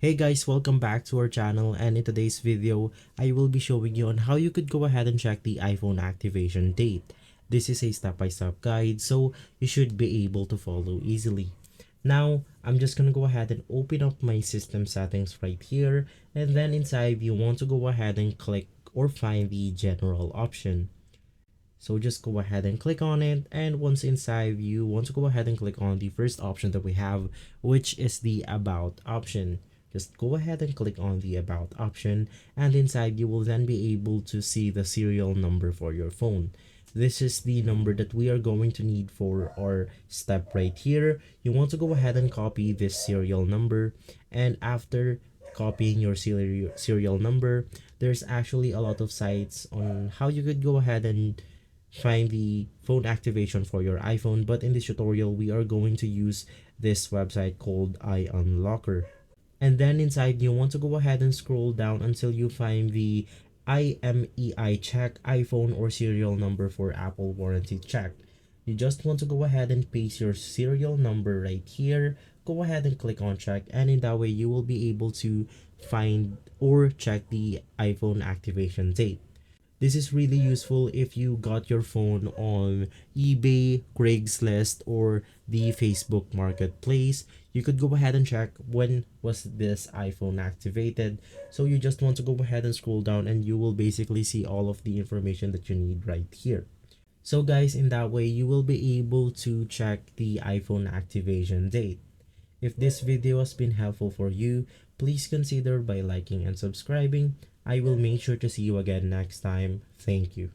Hey guys, welcome back to our channel, and in today's video, I will be showing you on how you could go ahead and check the iPhone activation date. This is a step-by-step guide, so you should be able to follow easily. Now, I'm just gonna go ahead and open up my system settings right here, and then inside you want to go ahead and click or find the general option. So just go ahead and click on it, and once inside you want to go ahead and click on the first option that we have, which is the about option. Just go ahead and click on the about option, and inside you will then be able to see the serial number for your phone. This is the number that we are going to need for our step right here. You want to go ahead and copy this serial number, and after copying your serial number, there's actually a lot of sites on how you could go ahead and find the phone activation for your iPhone, but in this tutorial we are going to use this website called iUnlocker. And then inside you want to go ahead and scroll down until you find the IMEI check iPhone or serial number for Apple warranty check. You just want to go ahead and paste your serial number right here. Go ahead and click on check, and in that way you will be able to find or check the iPhone activation date. This is really useful if you got your phone on eBay, Craigslist, or the Facebook Marketplace. You could go ahead and check when was this iPhone activated. So you just want to go ahead and scroll down, and you will basically see all of the information that you need right here. So guys, in that way you will be able to check the iPhone activation date. If this video has been helpful for you, please consider by liking and subscribing. I will make sure to see you again next time. Thank you.